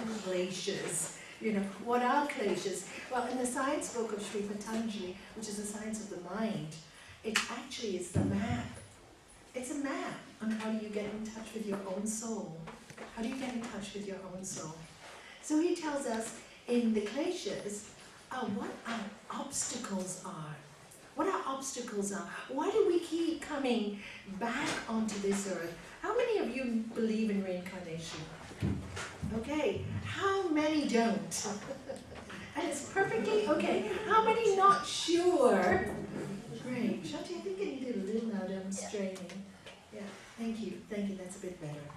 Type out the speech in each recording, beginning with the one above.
kleshas. What are kleshas? Well, in the science book of Sri Patanjali, which is the science of the mind, it actually is the map. It's a map on how do you get in touch with your own soul. How do you get in touch with your own soul? So he tells us in the kleshas what our obstacles are. What our obstacles are. Why do we keep coming back onto this earth? How many of you believe in reincarnation? Okay, how many don't? And it's perfectly okay. How many not sure? Great. Shanti, I think I need it a little louder. I'm straining. Yeah, thank you. Thank you. That's a bit better.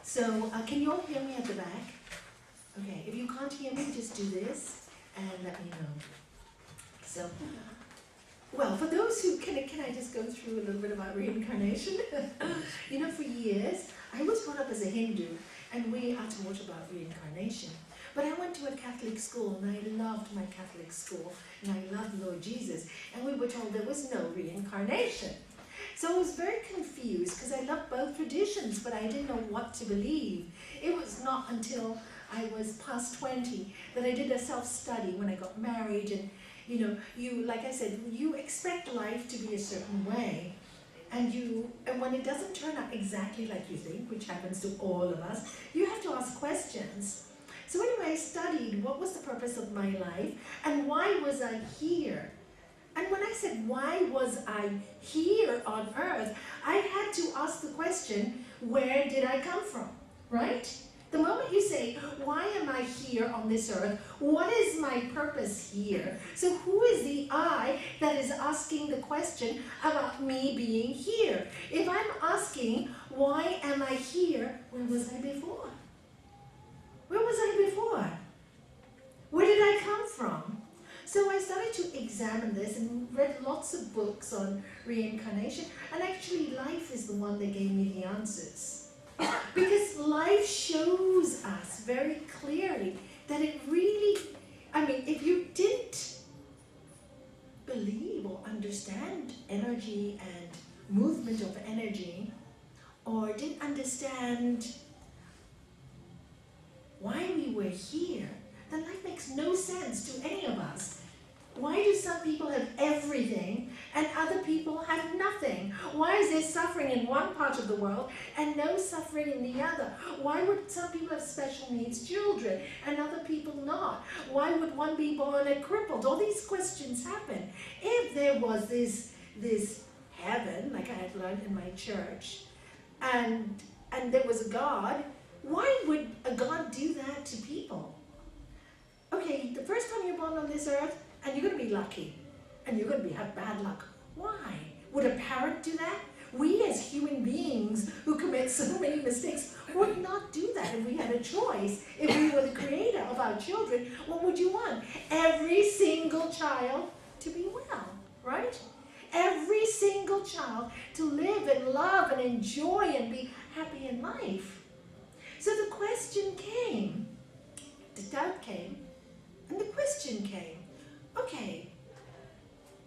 So, can you all hear me at the back? Okay, if you can't hear me, just do this and let me know. So, well, for those who, can I just go through a little bit about reincarnation? For years, I was brought up as a Hindu, and we are taught about reincarnation. But I went to a Catholic school, and I loved my Catholic school, and I loved Lord Jesus, and we were told there was no reincarnation. So I was very confused, because I loved both traditions, but I didn't know what to believe. It was not until I was past 20 that I did a self-study when I got married, and you, like I said, you expect life to be a certain way, and when it doesn't turn out exactly like you think, which happens to all of us, you have to ask questions. So anyway, I studied what was the purpose of my life, and why was I here? And when I said, why was I here on earth, I had to ask the question, where did I come from, right? The moment you say, why am I here on this earth? What is my purpose here? So who is the I that is asking the question about me being here? If I'm asking, why am I here? Where was I before? Where was I before? Where did I come from? So I started to examine this and read lots of books on reincarnation. And actually, life is the one that gave me the answers. Because life shows us very clearly that it really, if you didn't believe or understand energy and movement of energy, or didn't understand why we were here, then life makes no sense to any of us. Why do some people have everything and other people have nothing? Why is there suffering in one part of the world and no suffering in the other? Why would some people have special needs children and other people not? Why would one be born a crippled? All these questions happen. If there was this heaven, like I had learned in my church, and there was a God, why would a God do that to people? Okay, the first time you're born on this earth, and you're going to be lucky, and you're going to have bad luck. Why? Would a parent do that? We as human beings who commit so many mistakes would not do that if we had a choice. If we were the creator of our children, what would you want? Every single child to be well, right? Every single child to live and love and enjoy and be happy in life. So the question came, the doubt came, and the question came. Okay,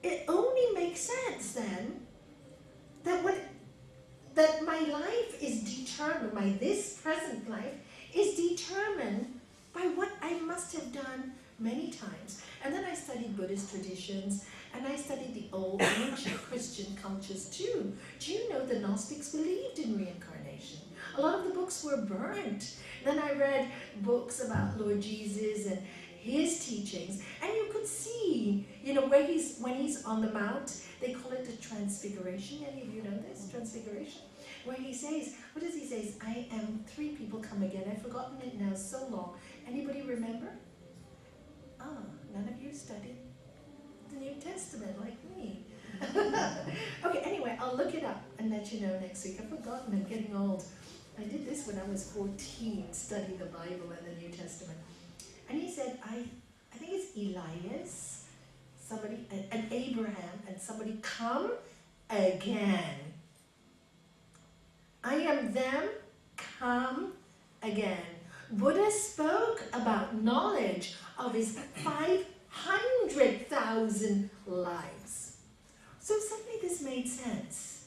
it only makes sense then that my life is determined, this present life is determined by what I must have done many times. And then I studied Buddhist traditions, and I studied the old ancient Christian cultures too. Do you know the Gnostics believed in reincarnation? A lot of the books were burnt. Then I read books about Lord Jesus and his teachings, and you could see, when he's on the mount, they call it the transfiguration. Any of you know this, transfiguration? Where he says, what does he say? I am three people come again. I've forgotten it now so long. Anybody remember? None of you studied the New Testament like me. Okay, anyway, I'll look it up and let you know next week. I've forgotten, I'm getting old. I did this when I was 14, study the Bible and the New Testament. And he said, I think it's Elias, somebody, and Abraham, and somebody come again. I am them, come again. Buddha spoke about knowledge of his 500,000 lives. So suddenly this made sense.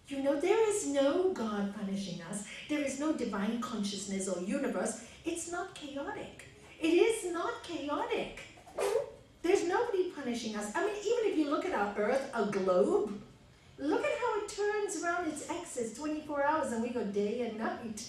There is no God punishing us. There is no divine consciousness or universe. It's not chaotic. It is not chaotic. There's nobody punishing us. I mean, even if you look at our Earth, a globe, look at how it turns around its axis 24 hours and we go day and night.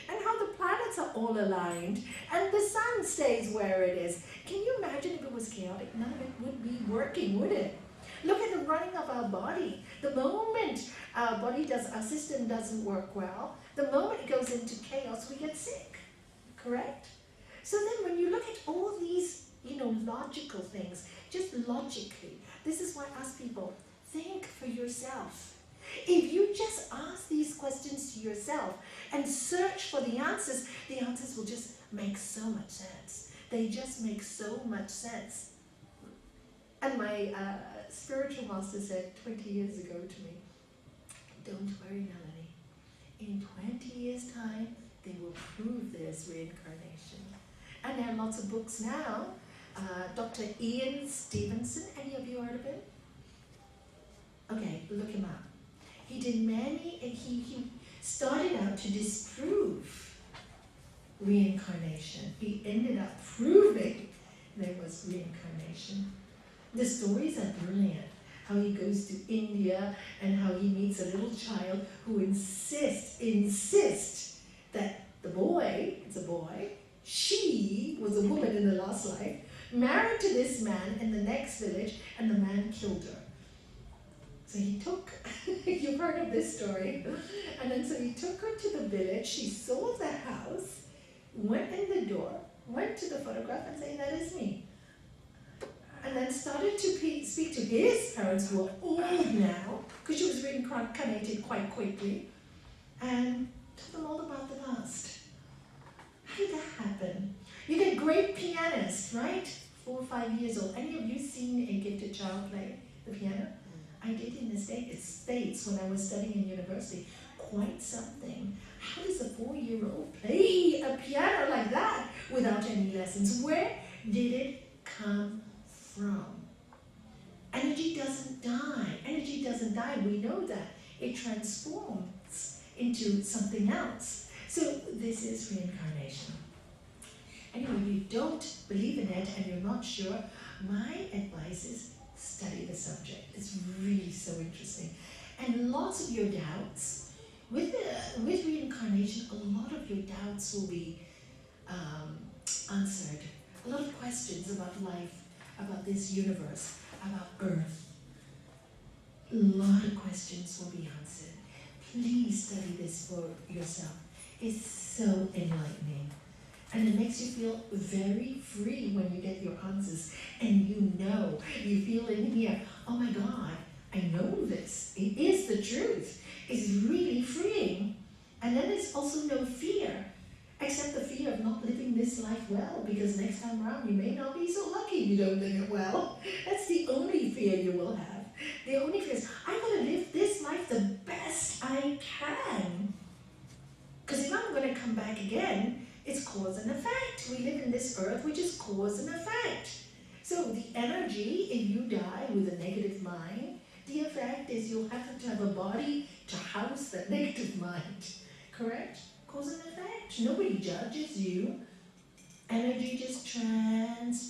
And how the planets are all aligned and the sun stays where it is. Can you imagine if it was chaotic? None of it would be working, would it? Look at the running of our body. The moment our system doesn't work well, the moment it goes into chaos, we get sick, correct? So then when you look at all these, logical things, just logically, this is why I ask people, think for yourself. If you just ask these questions to yourself and search for the answers will just make so much sense. They just make so much sense. And my spiritual master said 20 years ago to me, don't worry, Nalanie. In 20 years' time, they will prove there's reincarnation. And there are lots of books now. Dr. Ian Stevenson, any of you heard of him? Okay, look him up. He did many, and he started out to disprove reincarnation. He ended up proving there was reincarnation. The stories are brilliant. How he goes to India and how he meets a little child who insists that the boy, it's a boy, she was a woman in the last life, married to this man in the next village, and the man killed her. So he took, you've heard of this story, and then so he took her to the village, she saw the house, went in the door, went to the photograph and said, that is me. And then started to speak to his parents who were old now, because she was reincarnated quite quickly, and told them all about the past. How did that happen? You get great pianists, right? 4 or 5 years old. Any of you seen a gifted child play the piano? I did in the States when I was studying in university. Quite something. How does a 4-year-old play a piano like that without any lessons? Where did it come from? Energy doesn't die. Energy doesn't die. We know that. It transforms into something else. So this is reincarnation. Anyway, if you don't believe in it and you're not sure, my advice is study the subject. It's really so interesting. And lots of your doubts, with reincarnation, a lot of your doubts will be answered. A lot of questions about life, about this universe, about Earth. A lot of questions will be answered. Please study this for yourself. It's so enlightening. And it makes you feel very free when you get your answers. And you feel in here, oh my God, I know this. It is the truth. It's really freeing. And then there's also no fear, except the fear of not living this life well, because next time around you may not be so lucky if you don't live it well. That's the only fear you will have. The only fear is, I'm going to live this life the best I can. Because if I'm going to come back again, it's cause and effect. We live in this earth, which is cause and effect. So the energy, if you die with a negative mind, the effect is you'll have to have a body to house that negative mind. Correct? Cause and effect. Nobody judges you. Energy just transfers.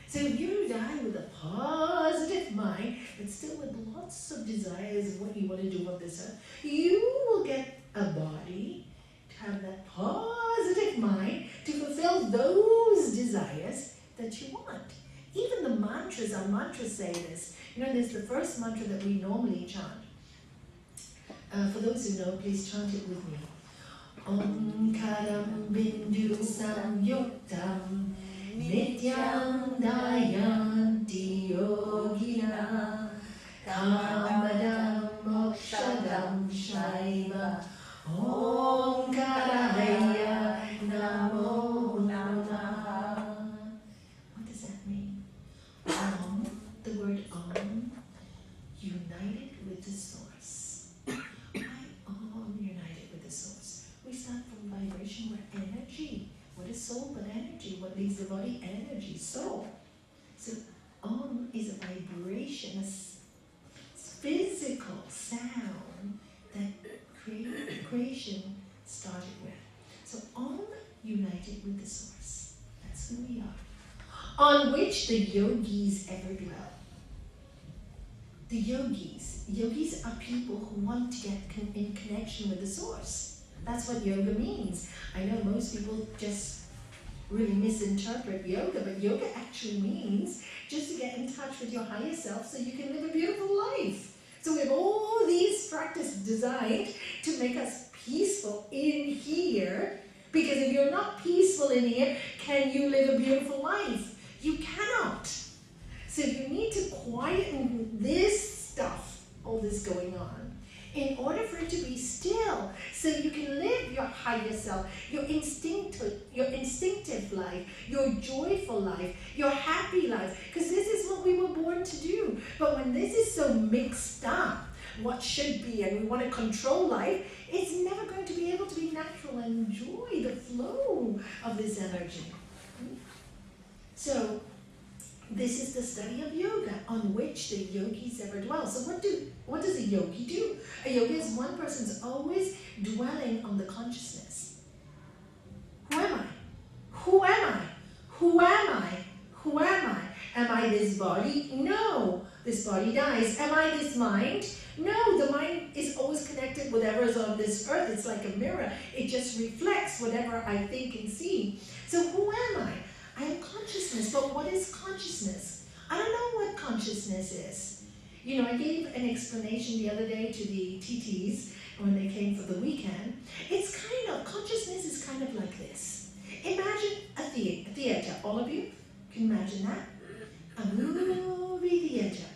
So if you die with a positive mind, but still with lots of desires of what you want to do on this earth, you will get a body to have that positive mind to fulfill those desires that you want. Even the mantras, our mantras say this. There's the first mantra that we normally chant. For those who know, please chant it with me. Om Karam Bindu Samyuktam Nityam Dayanti Yogina Kamadam Mokshadam Shaiva Om Karaya Namo Namaha. What does that mean? Om, the word Om, united with the source. Why Om united with the source? We start from vibration, we're energy. What is soul but energy? What leaves the body? Energy, soul. So Om is a vibration, a physical sound that creation started with. So So all united with the source. That's who we are. On which the yogis ever dwell. The yogis are people who want to get in connection with the source. That's what yoga means. I know most people just really misinterpret yoga, but yoga actually means just to get in touch with your higher self so you can live a beautiful life. So we have all these practices designed to make us peaceful in here, because if you're not peaceful in here, can you live a beautiful life? You cannot. So you need to quieten this stuff, all this going on, in order for it to be still, so you can live your higher self, your instinctive life, your joyful life, your happy life, because this is what we were born to do. But when this is so mixed up, what should be, and we want to control life, it's never going to be able to be natural and enjoy the flow of this energy. So this is the study of yoga, on which the yogis ever dwell. So what does a yogi do? A yogi is one person's always dwelling on the consciousness. Who am I? Who am I? Who am I? Who am I? Am I this body? No. This body dies. Am I this mind? No. The mind is always connected with whatever is on this earth. It's like a mirror. It just reflects whatever I think and see. So who am I? I am consciousness. But what is consciousness? I don't know what consciousness is. You know, I gave an explanation the other day to the TTs when they came for the weekend. It's kind of, consciousness is kind of like this. Imagine a theater. All of you can imagine that? A movie theater.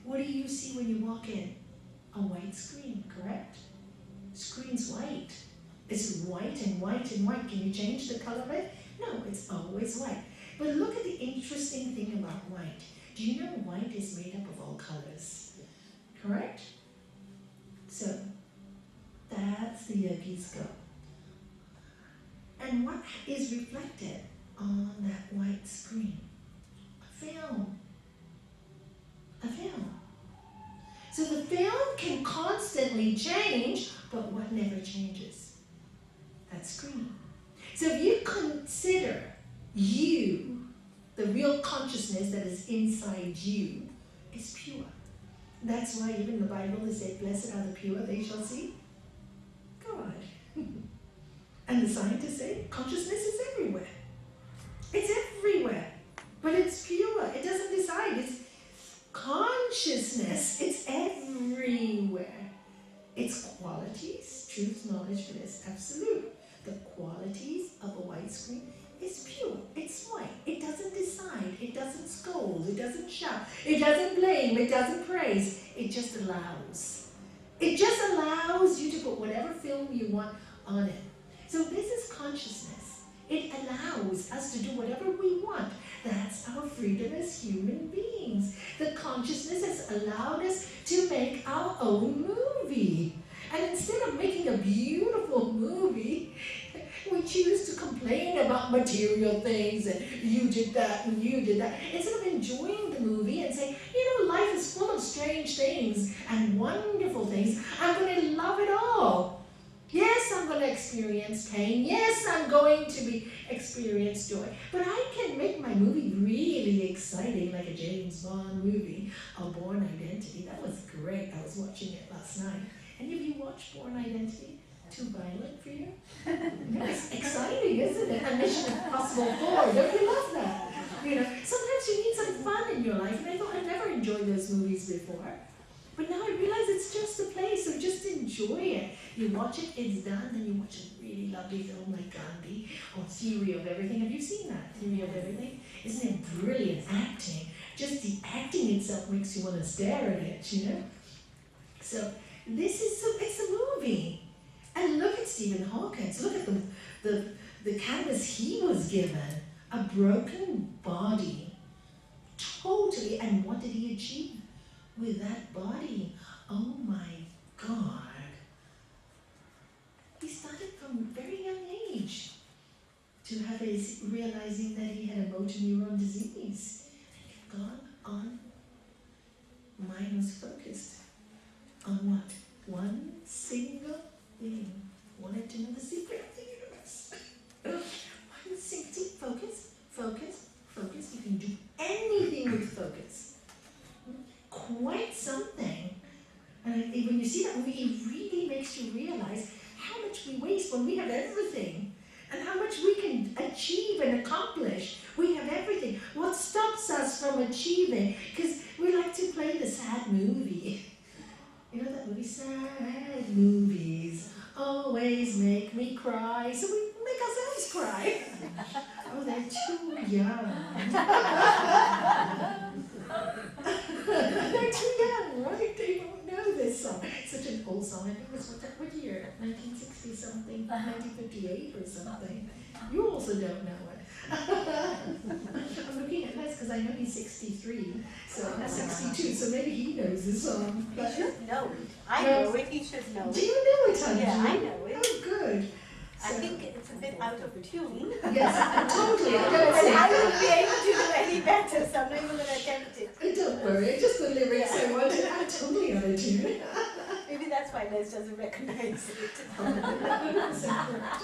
What do you see when you walk in? A white screen, correct? Screen's white. It's white and white and white. Can you change the color of it? No, it's always white. But look at the interesting thing about white. Do you know white is made up of all colors? Correct? So, that's the yogi's goal. And what is reflected on that white screen? A film. A film. So the film can constantly change, but what never changes? That screen. So if you consider you, the real consciousness that is inside you, is pure. That's why even the Bible is said, blessed are the pure, they shall see God. And the scientists say, consciousness is everywhere. It's everywhere. But it's pure. It doesn't decide. It's consciousness. It's everywhere. Its qualities, truth, knowledge, bliss, absolute. The qualities of a white screen is pure. It's white. It doesn't decide. It doesn't scold. It doesn't shout. It doesn't blame. It doesn't praise. It just allows. It just allows you to put whatever film you want on it. So this is consciousness. It allows us to do whatever we want. That's our freedom as human beings. The consciousness has allowed us to make our own movie. And instead of making a beautiful movie, we choose to complain about material things and you did that and you did that. Instead of enjoying the movie and saying, you know, life is full of strange things and wonderful things. I'm going to love it all. Yes, I'm going to experience pain. Yes, I'm going to experience joy. But I can make my movie really exciting, like a James Bond movie, A Born Identity. That was great. I was watching it last night. Any of you watch Born Identity? Too violent for you? It's exciting, isn't it? And Mission Impossible 4. Don't you love that? You know, sometimes you need some fun in your life. And I thought I'd never enjoyed those movies before. But now I realize it's just a play, so just enjoy it. You watch it, it's done, then you watch a really lovely film like Gandhi or Theory of Everything. Have you seen that, Theory of Everything? Isn't it brilliant acting? Just the acting itself makes you want to stare at it, you know? So it's a movie. And look at Stephen Hawking. Look at the canvas he was given. A broken body. Totally. And what did he achieve with that body? Oh my God. He started from a very young age to have his realizing that he had a motor neuron disease. And gone on. Mine was focused on what? One single thing. Wanted to know the secret of the universe. white something. And when you see that movie, it really makes you realize how much we waste when we have everything, and how much we can achieve and accomplish. We have everything. What stops us from achieving? Because we like to play the sad movie. You know that movie, sad movies always make me cry. So we make ourselves cry. Oh, they're too young. They're too young, right? They don't know this song. It's such an old song. I think it was what year? 1960 something, 1958 or something. You also don't know it. I'm looking at Les because I know he's 63, so I'm 62, so maybe he knows the song. He should know it. I know it, he should know it. Do you know it, honey? Yeah, I know it. Oh, good. I think it's a bit out of tune. Yes, totally. And I wouldn't be able to do any better, so I'm not even going to attempt it. Don't worry, just the lyrics I wanted. I'm totally out of tune. Maybe that's why Les doesn't recognize it. 100% correct.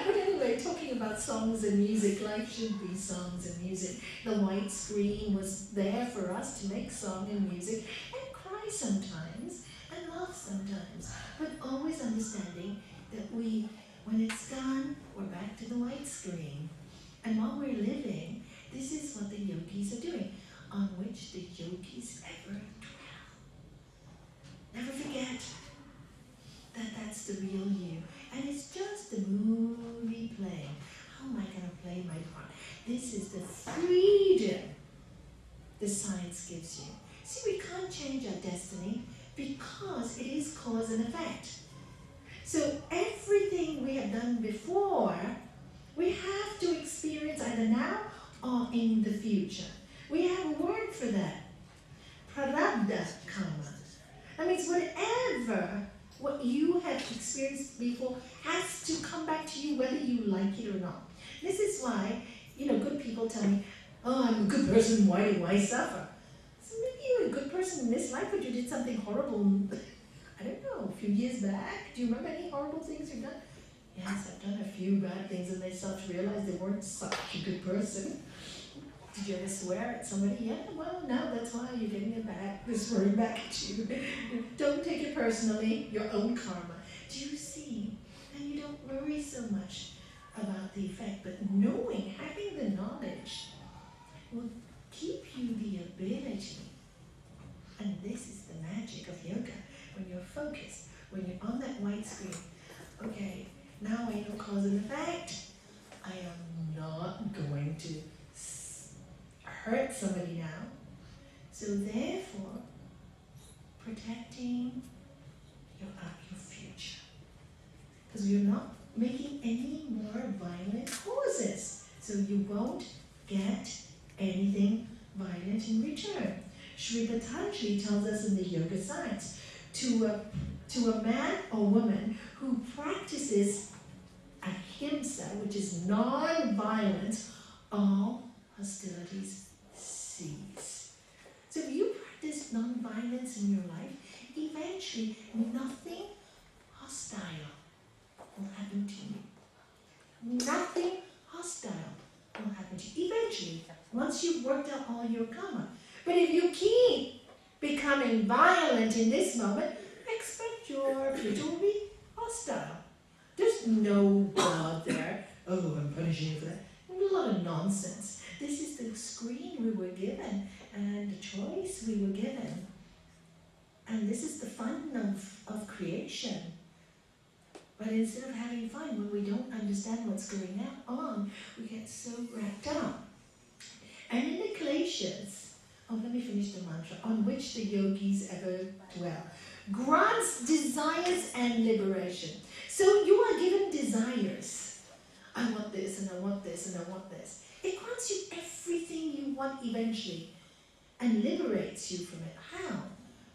But anyway, talking about songs and music, life should be songs and music. The white screen was there for us to make song and music and cry sometimes and laugh sometimes, but always understanding that when it's done, we're back to the white screen. And while we're living, this is what the yogis are doing, on which the yogis ever dwell. Never forget that that's the real you. And it's just a movie playing. How am I going to play my part? This is the freedom the science gives you. See, we can't change our destiny because it is cause and effect. So everything we have done before, we have to experience either now or in the future. We have a word for that. Prarabdha karma. That means whatever what you have experienced before has to come back to you whether you like it or not. This is why, good people tell me, oh, I'm a good person, why do I suffer? So maybe you're a good person in this life, but you did something horrible, I don't know, a few years back. Do you remember any horrible things you've done? Yes, I've done a few bad things, and they start to realize they weren't such a good person. Did you ever swear at somebody? Yeah, well, no, that's why you're getting it back. They're swearing back at you. Don't take it personally, your own karma. Do you see? And you don't worry so much about the effect, but knowing, having the knowledge, will keep you the ability. And this is the magic of yoga. When you're focused, when you're on that white screen, okay, now I know cause and effect. I am not going to hurt somebody now. So therefore, protecting your future. Because you're not making any more violent causes. So you won't get anything violent in return. Sri Patanjali tells us in the yoga science, to a man or woman who practices ahimsa, which is non-violence, all hostilities cease. So if you practice non-violence in your life, eventually nothing hostile will happen to you. Nothing hostile will happen to you. Eventually, once you've worked out all your karma. But if you keep becoming violent in this moment, expect your future will be hostile. There's no God there. Oh, I'm punishing you for that. A lot of nonsense. This is the screen we were given and the choice we were given. And this is the fun of creation. But instead of having fun, when we don't understand what's going on, we get so wrapped up. And in the Kleshas, let me finish the mantra, on which the yogis ever dwell, grants desires and liberation. So you are given desires. I want this, and I want this, and I want this. It grants you everything you want eventually and liberates you from it. How?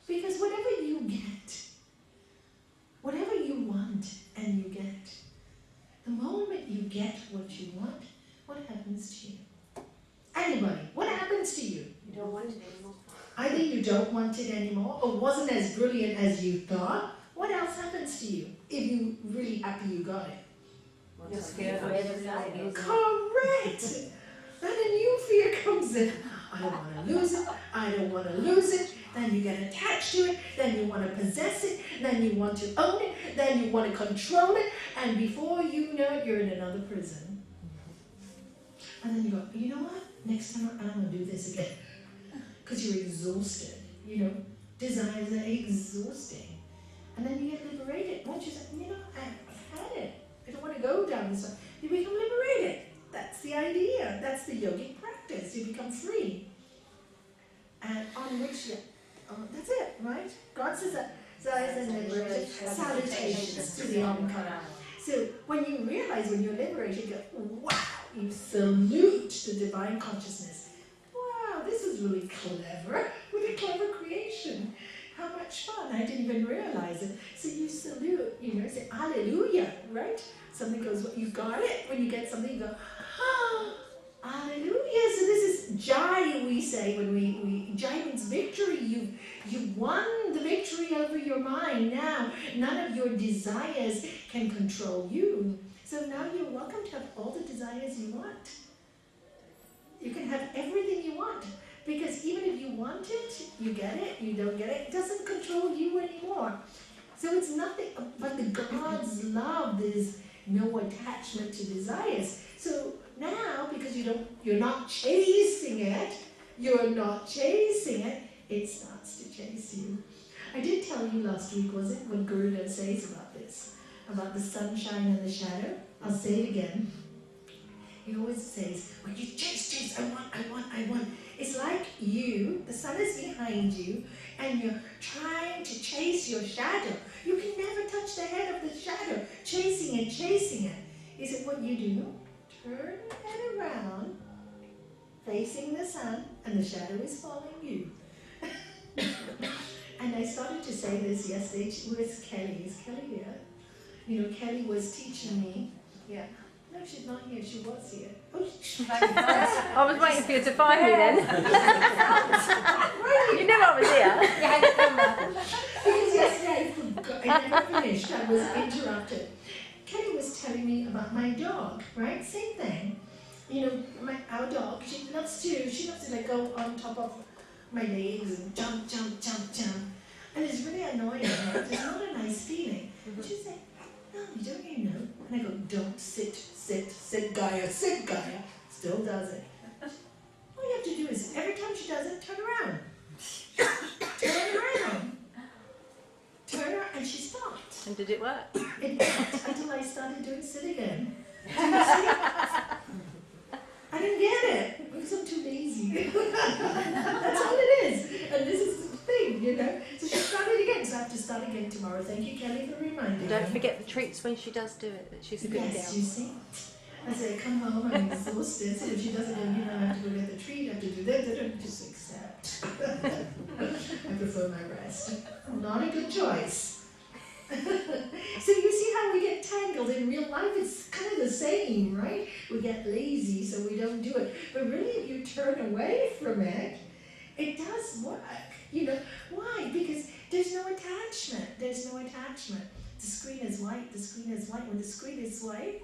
Because whatever you get, whatever you want and you get, the moment you get what you want, what happens to you? Anybody, what happens to you? You don't want it anymore. Either you don't want it anymore or wasn't as brilliant as you thought. What else happens to you if you're really happy you got it? You're scared of everything. Correct! Then a new fear comes in. I don't want to lose it. I don't want to lose it. then you get attached to it, then you want to possess it, then you want to own it, then you want to control it, and before you know it, you're in another prison. And then you go, you know what? Next time I'm going to do this again. Because you're exhausted, you know. Desires are exhausting. And then you get liberated. Once you say, you know, I've had it. I don't want to go down this way. You become liberated. That's the idea. That's the yogic practice. You become free. And on which, that's it, right? God says that. Desires and liberation. Salutations to the Omkara. So when you realize, when you're liberated, you go, wow, you salute the divine consciousness. Wow, this is really clever. What a clever creation. How much fun. I didn't even realize it. So you salute, you know, say hallelujah, right? Something goes, well, you got it. When you get something, you go, ah, hallelujah. So this is Jai, we say, when we Jai means victory. You won the victory over your mind. Now, none of your desires can control you. So now you're welcome to have all the desires you want. You can have everything you want. Because even if you want it, you get it, you don't get it, it doesn't control you anymore. So it's nothing but the God's love. There's no attachment to desires. So now, because you're not chasing it, it starts to chase you. I did tell you last week, was it, what Garuda says about this, about the sunshine and the shadow. I'll say it again. He always says, when you chase, I want. It's like you, the sun is behind you, and you're trying to chase your shadow. You can never touch the head of the shadow, chasing it. Is it what you do? Turn your head around, facing the sun, and the shadow is following you. And I started to say this yesterday. Where's Kelly? Is Kelly here? You know, Kelly was teaching me. Yeah. No, she's not here. She was here. Oh, I was waiting for you to find me then. You knew I was here. Because yesterday I forgot. I never finished. I was interrupted. Kelly was telling me about my dog, right? Same thing. You know, our dog, she loves to like go on top of my legs and jump. And it's really annoying, right? It's not a nice feeling. She's like, no, don't you know? And I go, don't sit, Gaia. Still does it. All you have to do is, every time she does it, turn around. Turn around, and she stopped. And did it work? It worked until I started doing sit again. Do you see? I didn't get it because I'm too lazy. That's all it is. And this is the thing, you know. So she started again, so I have to start again tomorrow. Thank you, Kelly, for reminding me. Don't forget the treats when she does do it, that she's a good girl. Yes, you see. I say, come home, I'm exhausted. So if she doesn't go, you know, I have to go get the treat, I have to do that, just accept. I prefer my rest. Not a good choice. So you see how we get tangled in real life? It's kind of the same, right? We get lazy, so we don't do it. But really, if you turn away from it, it does work. You know, why? Because there's no attachment. The screen is white. When the screen is white,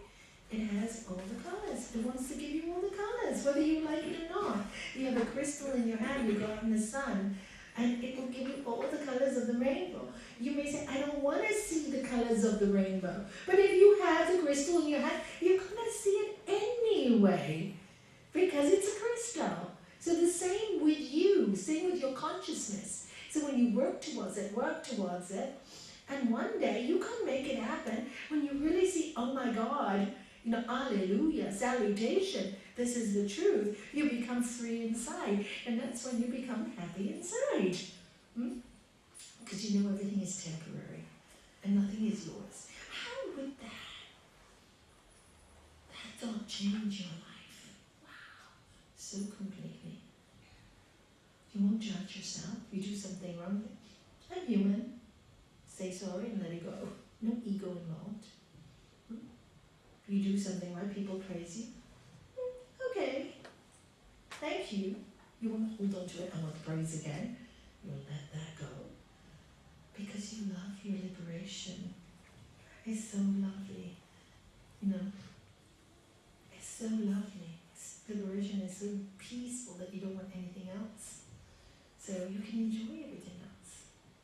it has all the colors. It wants to give you all the colors, whether you like it or not. You have a crystal in your hand, you go out in the sun, and it will give you all the colors of the rainbow. You may say, I don't want to see the colors of the rainbow. But if you have the crystal in your hand, you're going to see it anyway, because it's a crystal. So the same with you, same with your consciousness. So when you work towards it, and one day you can make it happen when you really see, oh my God, you know, alleluia, salutation, this is the truth. You become free inside, and that's when you become happy inside. Because you know everything is temporary, and nothing is yours. How would that thought change your life? Wow, so completely. You won't judge yourself. You do something wrong. I'm human. Say sorry and let it go. No ego involved. You do something right, people praise you. Okay, thank you. You won't hold on to it, I want praise again. You'll let that go. Because you love your liberation. It's so lovely. You know, it's so lovely. Liberation is so peaceful that you don't want anything else. So you can enjoy everything.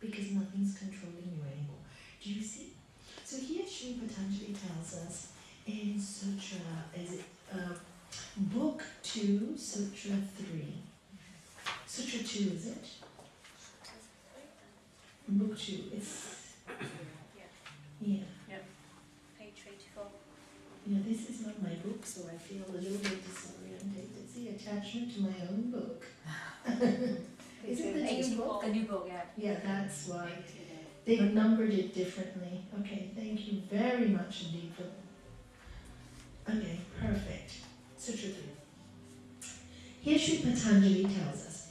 because nothing's controlling you anymore. Do you see? So here Sri Patanjali tells us in Sutra, is it Book 2, Sutra 3. Sutra 2, is it? Book 2, it's... Yeah. Page 84. Yeah, this is not my book, so I feel a little bit disoriented. It's the attachment to my own book. Is it the new book? The new book, yeah. Yeah, that's why. They've numbered it differently. Okay, thank you very much indeed for... Okay, perfect. Sutra 3. Here Sri Patanjali tells us,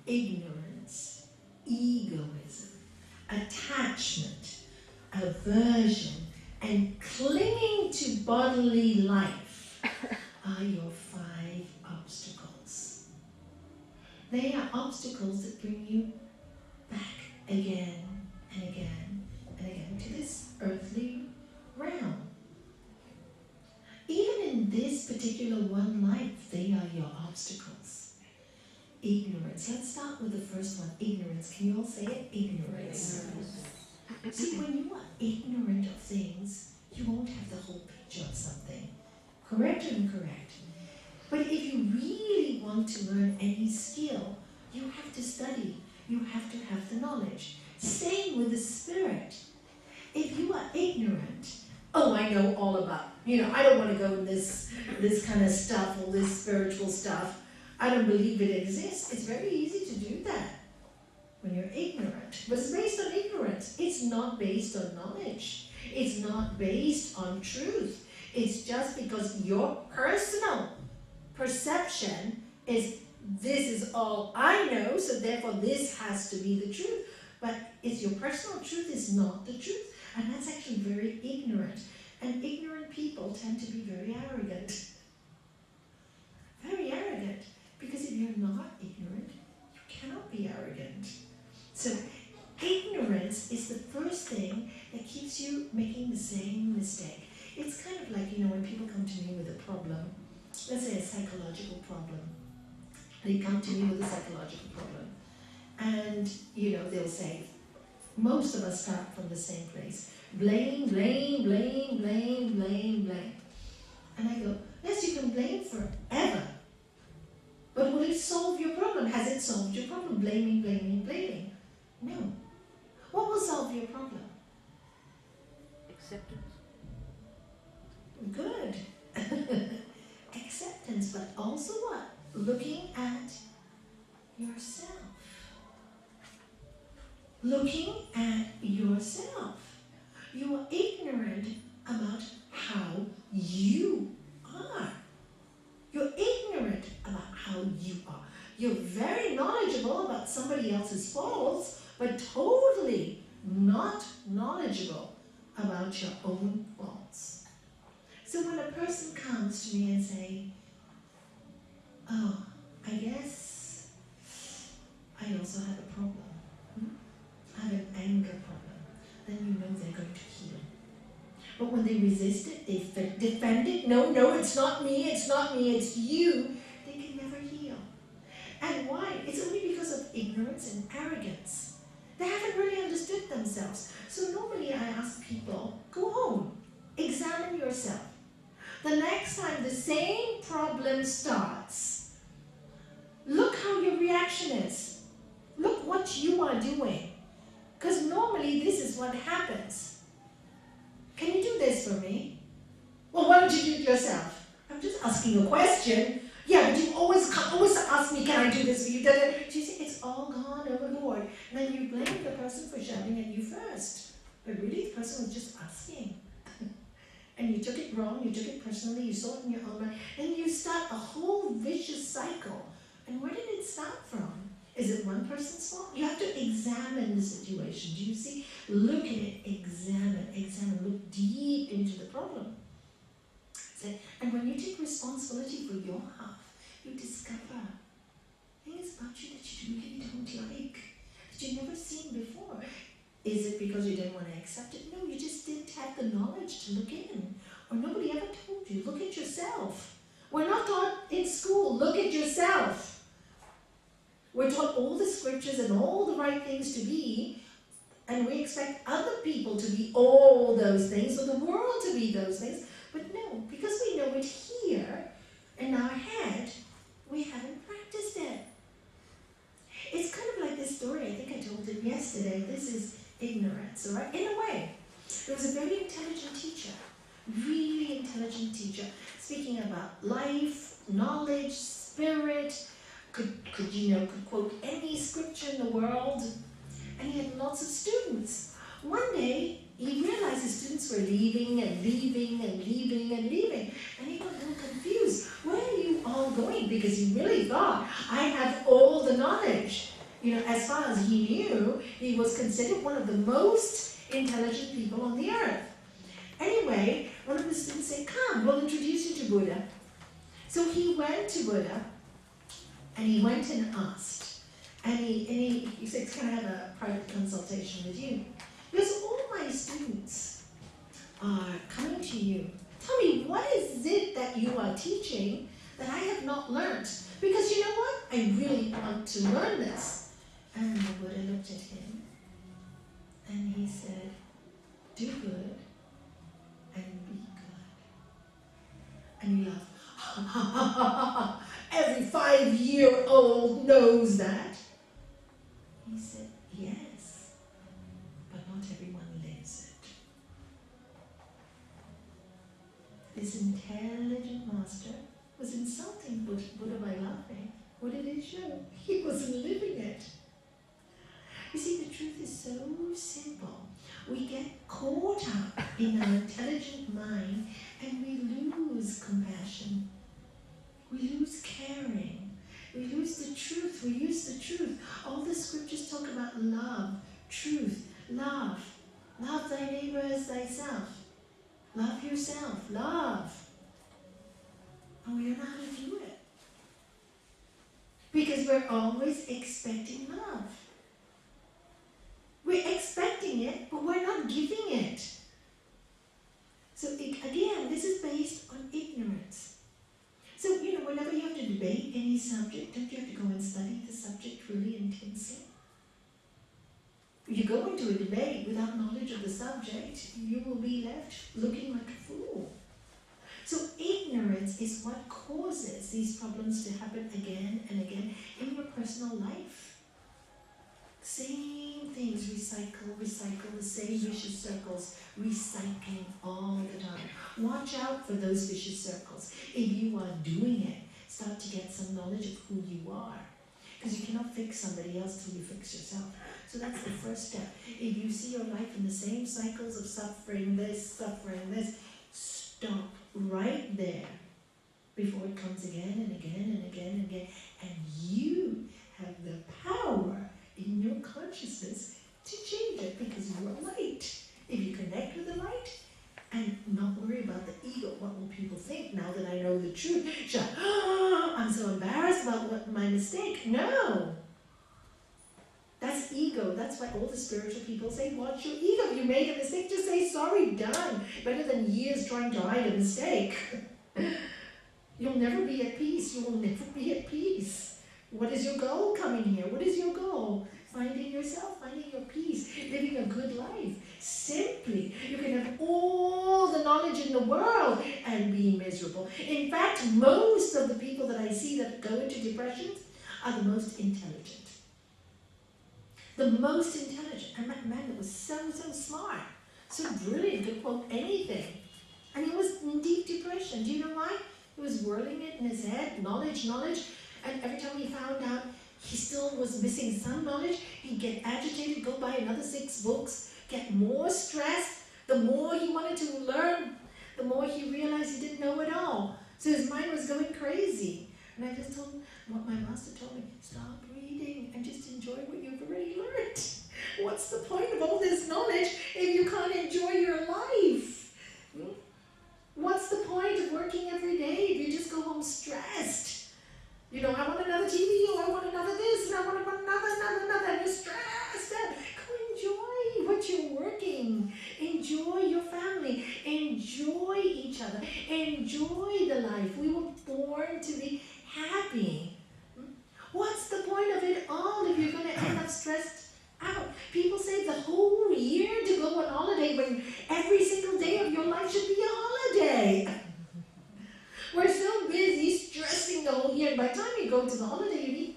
ignorance, egoism, attachment, aversion, and clinging to bodily life are your 5 obstacles. They are obstacles that bring you back again and again and again to this earthly realm. Even in this particular one life, they are your obstacles. Ignorance. Let's start with the first one, ignorance. Can you all say it? Ignorance. See, when you are ignorant of things, you won't have the whole picture of something. Correct or incorrect? But if you really want to learn any skill, you have to study. You have to have the knowledge. Same with the spirit. If you are ignorant, oh, I know all about, I don't want to go in this kind of stuff, all this spiritual stuff. I don't believe it exists. It's very easy to do that when you're ignorant. But it's based on ignorance. It's not based on knowledge. It's not based on truth. It's just because your personal perception is, this is all I know, so therefore this has to be the truth. But it's your personal truth is not the truth. And that's actually very ignorant. And ignorant people tend to be very arrogant. Very arrogant. Because if you're not ignorant, you cannot be arrogant. So ignorance is the first thing that keeps you making the same mistake. It's kind of like, when people come to me with a problem, let's say a psychological problem. They come to me with a psychological problem. And, they'll say, most of us start from the same place. Blame, blame, blame, blame, blame, blame. And I go, yes, you can blame forever. But will it solve your problem? Has it solved your problem? Blaming, blaming, blaming. No. What will solve your problem? Acceptance. Good. Acceptance, but also what? Looking at yourself. Looking at yourself. You are ignorant about how you are. You're ignorant about how you are. You're very knowledgeable about somebody else's faults, but totally not knowledgeable about your own faults. So when a person comes to me and say, oh, I guess I also have a problem. I have an anger problem. Then you know they're going to heal. But when they resist it, they defend it. No, it's not me, it's you. They can never heal. And why? It's only because of ignorance and arrogance. They haven't really understood themselves. So normally I ask people, go home, examine yourself. The next time the same problem starts, look how your reaction is. Look what you are doing. Because normally this is what happens. Can you do this for me? Well, why don't you do it yourself? I'm just asking a question. Yeah, but you always ask me, can I do this for you? Do you see, it's all gone overboard. And then you blame the person for shouting at you first. But really, the person was just asking. And you took it wrong, you took it personally, you saw it in your own mind, and you start a whole vicious cycle. And where did it start from? Is it one person's fault? You have to examine the situation. Do you see? Look at it, examine, look deep into the problem. And when you take responsibility for your half, you discover things about you that you really don't like, that you've never seen before. Is it because you didn't want to accept it? No, you just didn't have the knowledge to look in. Or nobody ever told you, look at yourself. We're not taught in school, look at yourself. We're taught all the scriptures and all the right things to be, And we expect other people to be all those things, or the world to be those things. But no, because we know it here in our head, we haven't practiced it. It's kind of like this story, I think I told it yesterday. This is ignorance, all right? In a way, there was a very intelligent teacher, really intelligent teacher, speaking about life, knowledge, spirit, could quote any scripture in the world, and he had lots of students. One day, he realized his students were leaving and leaving and leaving and leaving, and he got a little confused. Where are you all going? Because he really thought, I have all the knowledge. As far as he knew, he was considered one of the most intelligent people on the earth. Anyway, one of the students said, come, we'll introduce you to Buddha. So he went to Buddha, and he went and asked. And he said, can I have a private consultation with you? Because all my students are coming to you. Tell me, what is it that you are teaching that I have not learned? Because you know what? I really want to learn this. And the Buddha looked at him, and he said, do good and be good. And he laughed. Ha ha ha ha ha! Every 5-year-old knows that. He said, yes, but not everyone lives it. This intelligent master was insulting Buddha by laughing. What did it show? He wasn't living it. You see, the truth is so simple. We get caught up in our intelligent mind and we lose compassion. We lose caring. We lose the truth. We use the truth. All the scriptures talk about love, truth, love. Love thy neighbor as thyself. Love yourself. Love. And we don't know how to do it. Because we're always expecting love. We're expecting it, but we're not giving it. So again, this is based on ignorance. So, whenever you have to debate any subject, don't you have to go and study the subject really intensely? If you go into a debate without knowledge of the subject, you will be left looking like a fool. So ignorance is what causes these problems to happen again and again in your personal life. Same things, recycle, the same vicious circles, recycling all the time. Watch out for those vicious circles. If you are doing it, start to get some knowledge of who you are. Because you cannot fix somebody else till you fix yourself. So that's the first step. If you see your life in the same cycles of suffering this, stop right there before it comes again and again and again and again. And you have the power in your consciousness to change it because you are light. If you connect with the light and not worry about the ego, what will people think now that I know the truth? I'm so embarrassed about my mistake. No. That's ego. That's why all the spiritual people say, watch your ego. If you made a mistake, just say, sorry, done. Better than years trying to hide a mistake. You'll never be at peace. You will never be at peace. What is your goal coming here? What is your goal? Finding yourself, finding your peace, living a good life. Simply, you can have all the knowledge in the world and be miserable. In fact, most of the people that I see that go into depression are the most intelligent. The most intelligent. I met a man that was so smart, so brilliant, could quote anything. And he was in deep depression. Do you know why? He was whirling it in his head, knowledge. And every time he found out he still was missing some knowledge, he'd get agitated, go buy another 6 books, get more stressed. The more he wanted to learn, the more he realized he didn't know it all. So his mind was going crazy. And I just told him what my master told me, stop reading and just enjoy what you've already learned. What's the point of all this knowledge if you can't enjoy your life? What's the point of working every day if you just go home stressed? I want another TV, or I want another this, and I want another, and you're stressed out. Go enjoy what you're working. Enjoy your family. Enjoy each other. Enjoy the life. We were born to be happy. What's the point of it all if you're going to end up stressed out? People say the whole year to go on holiday when every single day of your life should be a holiday. We're so busy stressing the whole year. By the time you go to the holiday, you need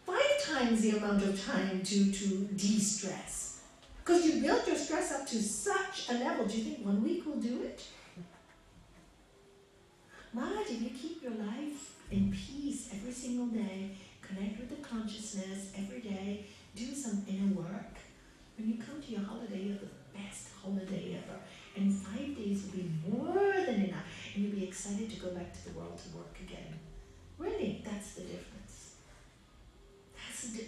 5 times the amount of time to de-stress. Because you built your stress up to such a level. Do you think 1 week will do it? But if you keep your life in peace every single day, connect with the consciousness every day, do some inner work, when you come to your holiday, you have the best holiday ever. And 5 days will be more than enough. And you'll be excited to go back to the world to work again. Really, that's the difference.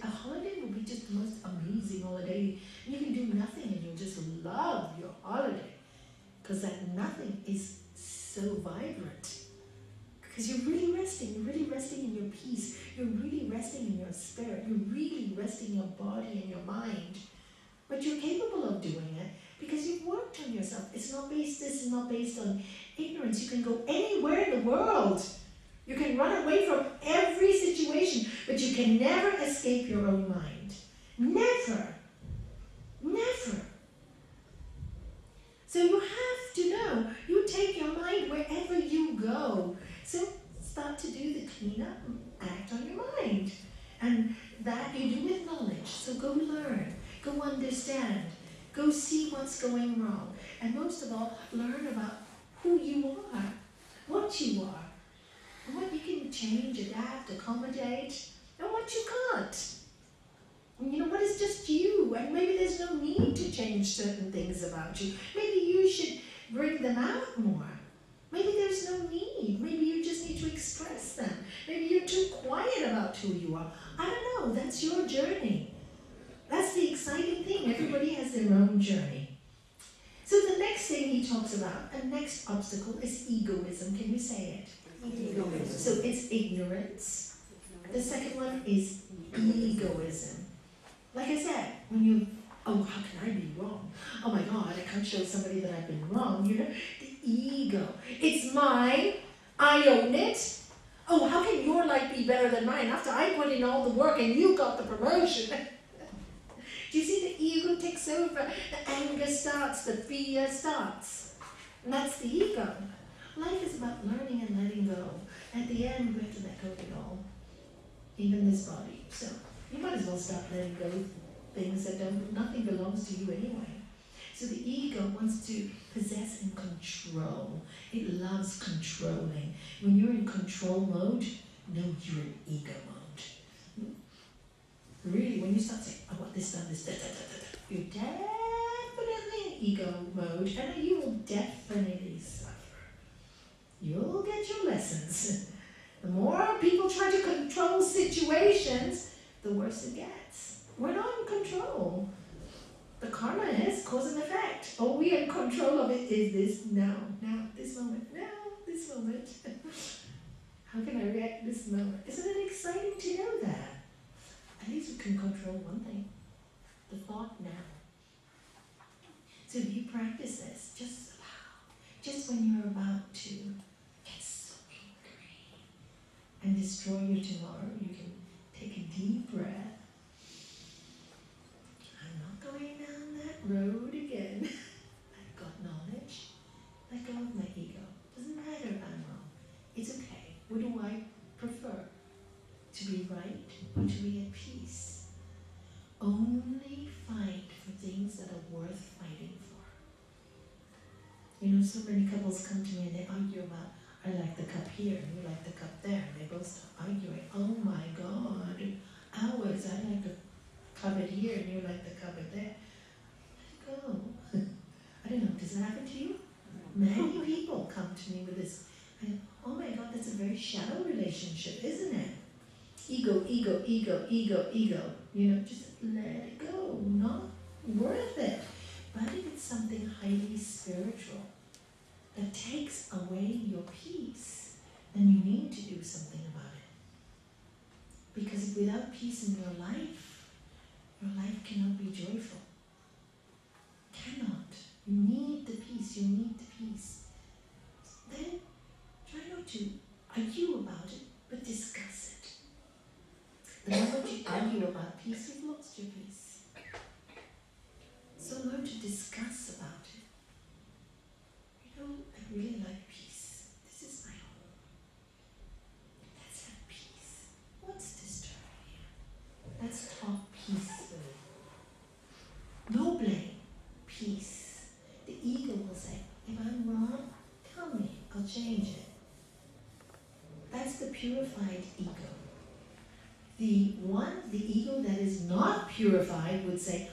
A holiday will be just the most amazing holiday. You can do nothing and you'll just love your holiday. Because that nothing is so vibrant. Because you're really resting in your peace. You're really resting in your spirit. You're really resting your body and your mind. But you're capable of doing it because you've worked on yourself. This is not based on ignorance. You can go anywhere in the world. You can run away from every situation, but you can never escape your own mind. Never. Never. So you have to know, you take your mind wherever you go. So start to do the cleanup, act on your mind. And that you do with knowledge. So go learn, go understand, go see what's going wrong. And most of all, learn about who you are, what you are, and what you can change, adapt, accommodate, and what you can't. And you know, what is just you, and maybe there's no need to change certain things about you. Maybe you should bring them out more. Maybe there's no need. Maybe you just need to express them. Maybe you're too quiet about who you are. I don't know. That's your journey. That's the exciting thing. Everybody has their own journey. So the next thing he talks about, the next obstacle, is egoism. Can you say it? Egoism. So it's ignorance. The second one is egoism. Like I said, when you, oh, how can I be wrong? Oh my God, I can't show somebody that I've been wrong. You know, the ego. It's mine. I own it. Oh, how can your life be better than mine after I put in all the work and you got the promotion? Do you see the ego takes over? The anger starts, the fear starts. And that's the ego. Life is about learning and letting go. At the end, we have to let go of it all. Even this body. So you might as well start letting go of things that nothing belongs to you anyway. So the ego wants to possess and control. It loves controlling. When you're in control mode, no, you're in ego mode. Really, when you start saying, I want this done, this, you're definitely in ego mode, and you will definitely suffer. You'll get your lessons. The more people try to control situations, the worse it gets. We're not in control. The karma is cause and effect. All we are in control of it is this now, this moment, this moment. How can I react this moment? Isn't it exciting to know that? At least we can control one thing, the thought now. So if you practice this, just when you're about to get so angry and destroy your tomorrow, you can take a deep breath. I'm not going down that road again. I've got knowledge. Let go of my ego. Doesn't matter if I'm wrong. It's okay. What do I prefer? To be right or to be at peace? Only fight for things that are worth fighting for. You know, so many couples come to me and they argue about, I like the cup here and you like the cup there. And they both start arguing. Oh my God, hours. I like the cupboard here and you like the cupboard there. Let it go. I don't know, does that happen to you? Many people come to me with this. And, oh my God, that's a very shallow relationship, isn't it? Ego, ego, ego, ego, ego. You know, just let it go. Not worth it. But if it's something highly spiritual that takes away your peace, then you need to do something about it. Because without peace in your life cannot be joyful. Cannot. You need the peace. You need the peace. Then try not to argue about it, but discuss it. The moment you argue about peace, you've lost your peace. peace. The ego will say, if I'm wrong, tell me, I'll change it. That's the purified ego. The ego that is not purified would say,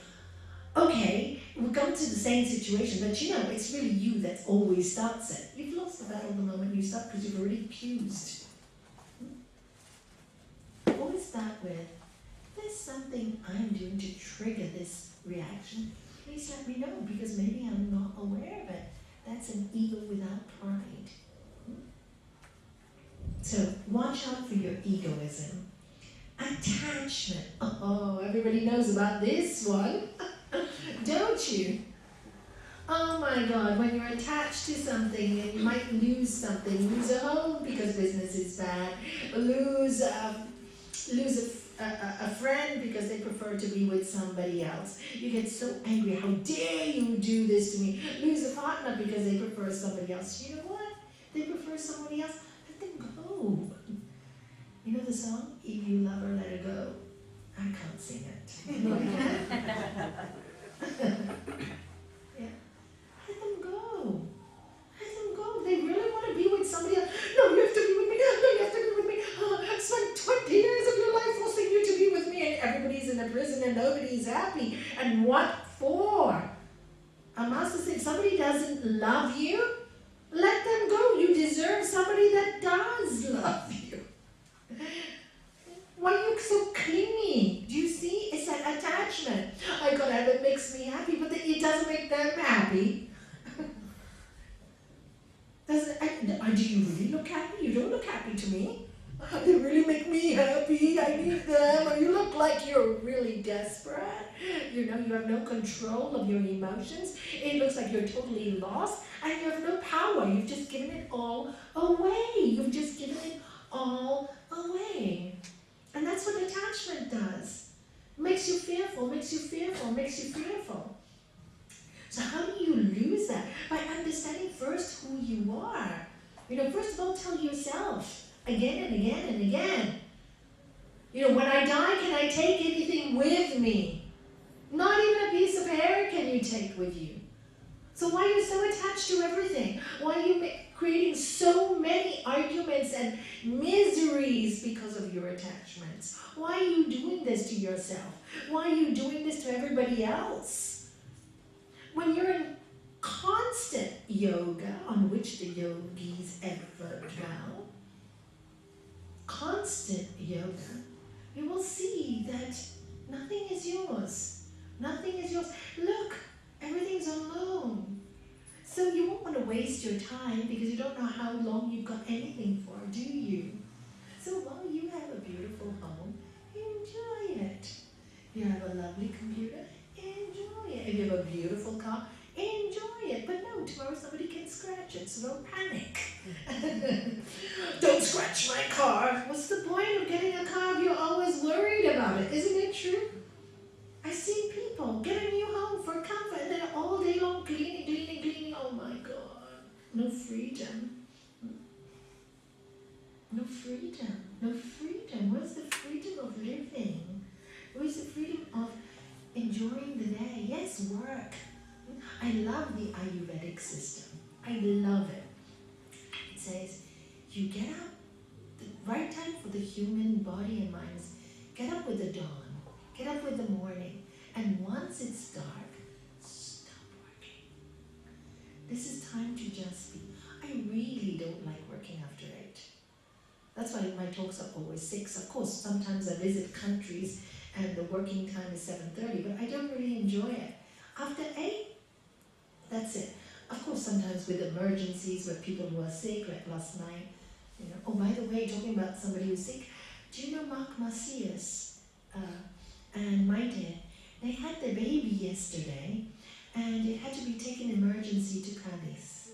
okay, we'll come to the same situation, but it's really you that always starts it. You've lost the battle the moment you start because you've already accused. Always start with, there's something I'm doing to trigger this reaction. Please let me know, because maybe I'm not aware of it. That's an ego without pride. So watch out for your egoism. Attachment. Oh, everybody knows about this one. Don't you? Oh my God, when you're attached to something and you might lose something, lose a home because business is bad, lose a friend because they prefer to be with somebody else. You get so angry, how dare you do this to me? Lose a partner because they prefer somebody else. You know what? They prefer somebody else. Let them go. You know the song, If You Love Her, Let Her Go? I can't sing it. No, I can't. Yeah. Let them go. Let them go. They really want to be with somebody else. No, you have to be with me. No, you have to be with me. I've spent 20 years of your life forcing you to be with me, and everybody's in a prison and nobody's happy. And what for? A master said, somebody doesn't love you, let them go. You deserve somebody that does love you. Why are you so clingy? Do you see? It's an attachment. I gotta have it makes me happy, but it doesn't make them happy. Do you really look happy? You don't look happy to me. They really make me happy. I need them. Or you look like you're really desperate. You have no control of your emotions. It looks like you're totally lost and you have no power. You've just given it all away. You've just given it all away. And that's what attachment does. Makes you fearful, makes you fearful, makes you fearful. So how do you lose that? By understanding first who you are. First of all, tell yourself again and again and again. When I die, can I take anything with me? Not even a piece of hair can you take with you. So why are you so attached to everything? Why are you creating so many arguments and miseries because of your attachments? Why are you doing this to yourself? Why are you doing this to everybody else? When you're in constant yoga, on which the yogis ever dwell, constant yoga, you will see that nothing is yours. Nothing is yours. Look, everything's alone. So you won't want to waste your time because you don't know how long you've got anything for, do you? So while you have a beautiful home, enjoy it. You have a lovely computer, enjoy it. If you have a beautiful car, enjoy it. But no, tomorrow somebody can scratch it, so don't panic. Don't scratch my car. What's the point of getting a car if you're always worried about it? Isn't it true? I've seen people get a new home for comfort and then all day long cleaning. Oh my God. No freedom. No freedom. No freedom. Where's the freedom of living? Where's the freedom of enjoying the day? Yes, work. I love the Ayurvedic system. I love it. It says, you get up, the right time for the human body and mind is get up with the dawn. Get up with the morning, and once it's dark, stop working. This is time to just be. I really don't like working after 8. That's why my talks are always 6. Of course, sometimes I visit countries and the working time is 7:30, but I don't really enjoy it. After 8, that's it. Of course, sometimes with emergencies, with people who are sick, like last night, Oh, by the way, talking about somebody who's sick, do you know Mark Macias? And Maite, they had their baby yesterday, and it had to be taken emergency to Cadiz.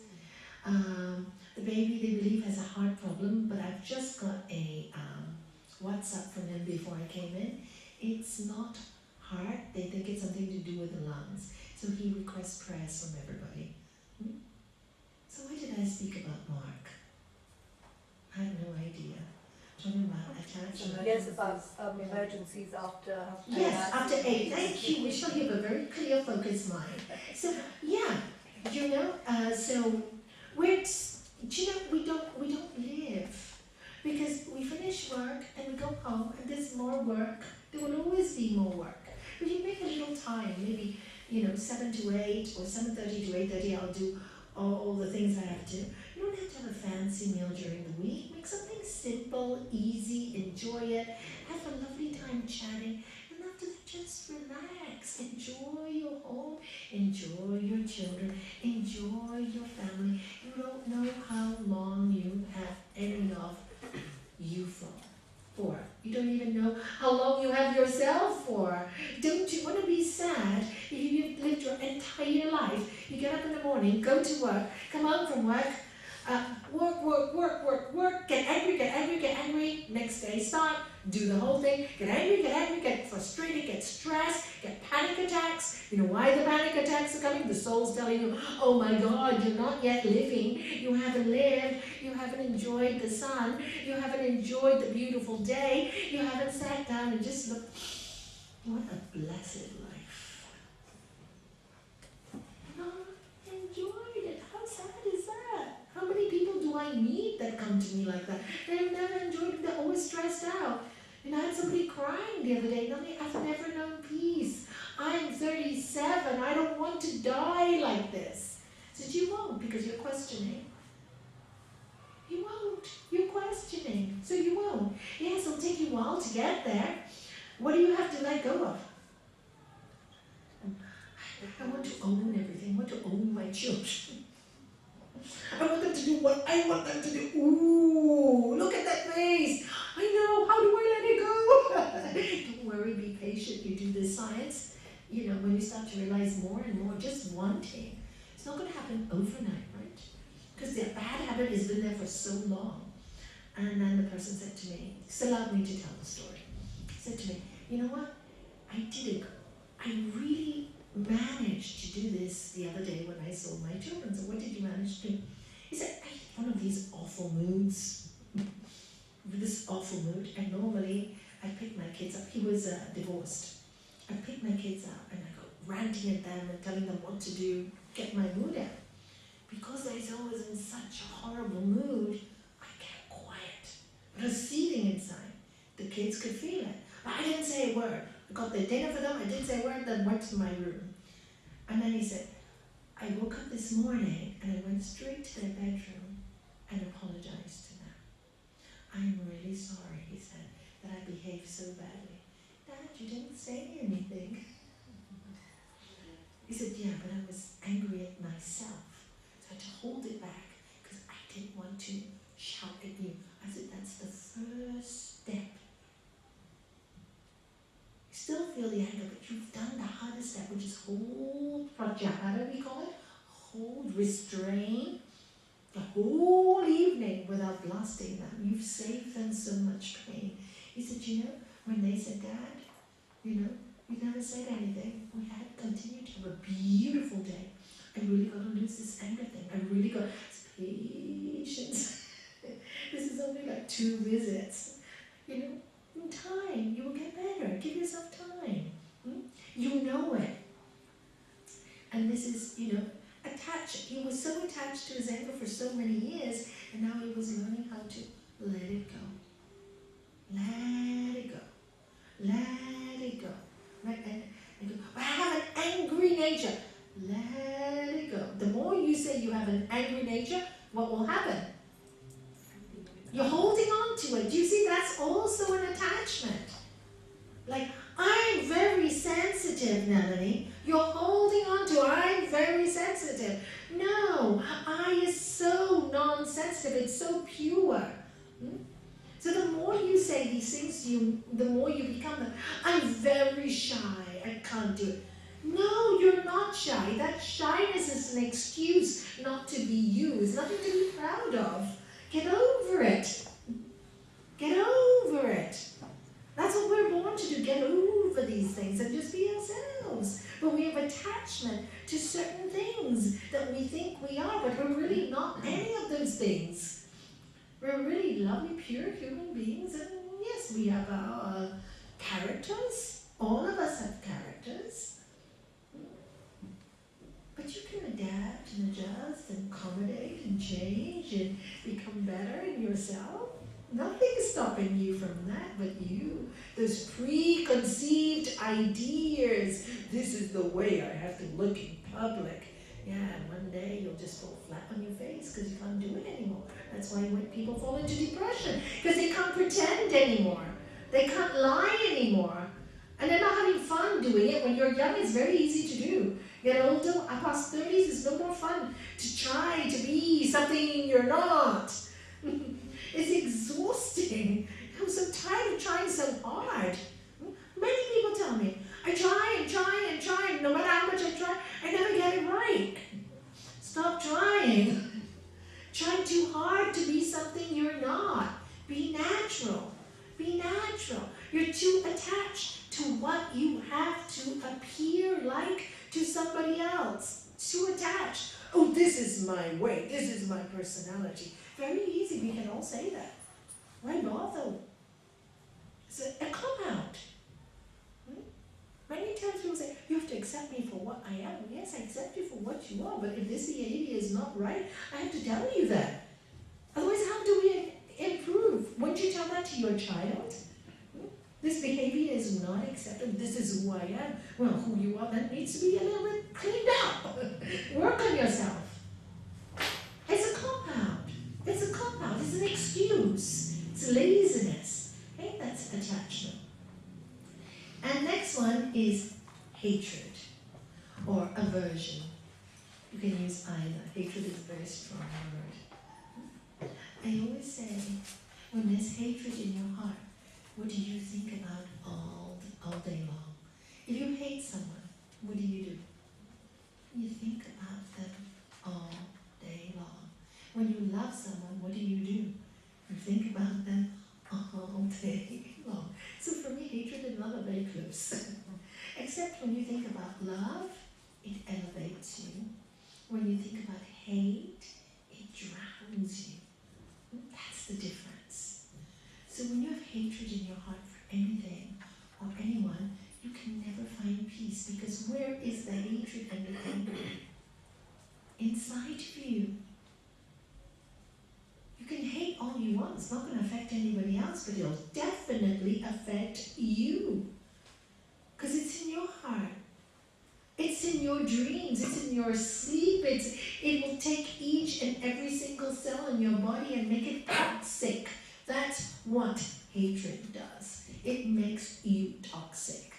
The baby, they believe, has a heart problem, but I've just got a WhatsApp from him before I came in. It's not heart, they think it's something to do with the lungs. So he requests prayers from everybody. So why did I speak about Mark? I have no idea. Talking about attachment. Yes, about emergencies after. Yes, after 8. Thank you, Michelle. You have a very clear, focused mind. So yeah, so we don't live because we finish work and we go home and there's more work. There will always be more work. But you make a little time, maybe 7 to 8 or 7:30 to 8:30. I'll do all the things I have to. You don't have to have a fancy meal during the week. Make something simple, easy, enjoy it. Have a lovely time chatting. And after that, just relax. Enjoy your home. Enjoy your children. Enjoy your family. You don't know how long you have any of you for. You don't even know how long you have yourself for. Don't you want to be sad if you've lived your entire life? You get up in the morning, go to work, come home from work, work, get angry, next day start, do the whole thing, get angry, get frustrated, get stressed, get panic attacks. You know why the panic attacks are coming? The soul's telling you, oh my God, you're not yet living, you haven't lived, you haven't enjoyed the sun, you haven't enjoyed the beautiful day, you haven't sat down and just looked, what a blessed life. Not enjoyed it. How sad is that? How many people do I meet that come to me like that? They've never enjoyed it, they're always stressed out. I had somebody crying the other day, Nalanie, I've never known peace. I'm 37, I don't want to die like this. I said, you won't, because you're questioning. You won't, you're questioning, so you won't. Yes, it'll take you a while to get there. What do you have to let go of? I want to own everything, I want to own my children. I want them to do what I want them to do. Ooh, look at that face. I know, how do I let it go? Don't worry, be patient. You do this science. When you start to realize more and more, just wanting, it's not going to happen overnight, right? Because the bad habit has been there for so long. And then the person said to me, just allowed me to tell the story. He said to me, you know what? I really managed to do this the other day when I saw my children. So what did you manage to do? He said, I had one of these awful moods. This awful mood. And normally I pick my kids up. He was divorced. I pick my kids up and I go ranting at them and telling them what to do, get my mood out. Because I was always in such a horrible mood, I kept quiet. But I was seething inside. The kids could feel it. But I didn't say a word. I got their dinner for them, I didn't say a word, then went to my room. And then he said, I woke up this morning and I went straight to their bedroom and apologized to them. I'm really sorry, he said, that I behaved so badly. Dad, you didn't say anything. He said, yeah, but I was angry at myself. So I had to hold it back because I didn't want to shout at you. I said, that's the first step. You still feel the anger, but you've done the hardest step, which is hold pratyahara, we call it. Hold, restrain the whole evening without blasting them. You've saved them so much pain. He said, when they said, Dad, you never said anything. We had continued to have a beautiful day. I really got to lose this anger thing. I really got patience. This is only like 2 visits. In time, you will get better. Give yourself time. You know it. And this is, attached. He was so attached to his anger for so many years, and now he was learning how to let it go. Let it go. Let it go. Right? And go, I have an angry nature. Let it go. The more you say you have an angry nature, what will happen? You're holding on to it. Do you see that's also an attachment? Like, I'm very sensitive, Nalanie. You're holding on to, I'm very sensitive. No, I is so non-sensitive. It's so pure. So the more you say these things, the more you become them. I'm very shy. I can't do it. No, you're not shy. That shyness is an excuse not to be you. It's nothing to be proud of. Get over it. Get over it. That's what we're born to do. Get over these things and just be ourselves. But we have attachment to certain things that we think we are, but we're really not any of those things. We're really lovely, pure human beings, and yes, we have our characters. All of us have characters. adjust and accommodate and change and become better in yourself. Nothing's stopping you from that but you. Those preconceived ideas. This is the way I have to look in public. Yeah, and one day you'll just fall flat on your face because you can't do it anymore. That's why when people fall into depression, because they can't pretend anymore. They can't lie anymore. And they're not having fun doing it. When you're young, it's very easy to do. Get older, past 30s, it's no more fun to try to be something you're not. It's exhausting. I'm so tired of trying so hard. Many people tell me, I try and try and try, and no matter how much I try, I never get it right. Stop trying. Try too hard to be something you're not. Be natural. Be natural. You're too attached to what you have to appear like to somebody else. Too attached. Oh, this is my way. This is my personality. Very easy. We can all say that. Why bother? It's a cop-out. Many times people say, you have to accept me for what I am. Yes, I accept you for what you are, but if this behavior is not right, I have to tell you that. Otherwise, how do we improve? Wouldn't you tell that to your child? This behavior is not acceptable. This is who I am. Well, who you are, that needs to be a little bit cleaned up. Work on yourself. It's a cop-out. It's a cop-out. It's an excuse. It's laziness. Okay, that's attachment. And next one is hatred or aversion. You can use either. Hatred is a very strong word. I always say, when there's hatred in your heart, what do you think about all day long? If you hate someone, what do? You think about them all day long. When you love someone, what do? You think about them all day long. So for me, hatred and love are very close. Except when you think about love, it elevates you. When you think about hate, it drowns you. That's the difference. So when you have hatred in your heart for anything or anyone, you can never find peace, because where is the hatred and the anger? Inside of you. You can hate all you want, it's not going to affect anybody else, but it'll definitely affect you. Because it's in your heart. It's in your dreams, it's in your sleep, it will take each and every single cell in your body and make it toxic. That's what hatred does. It makes you toxic.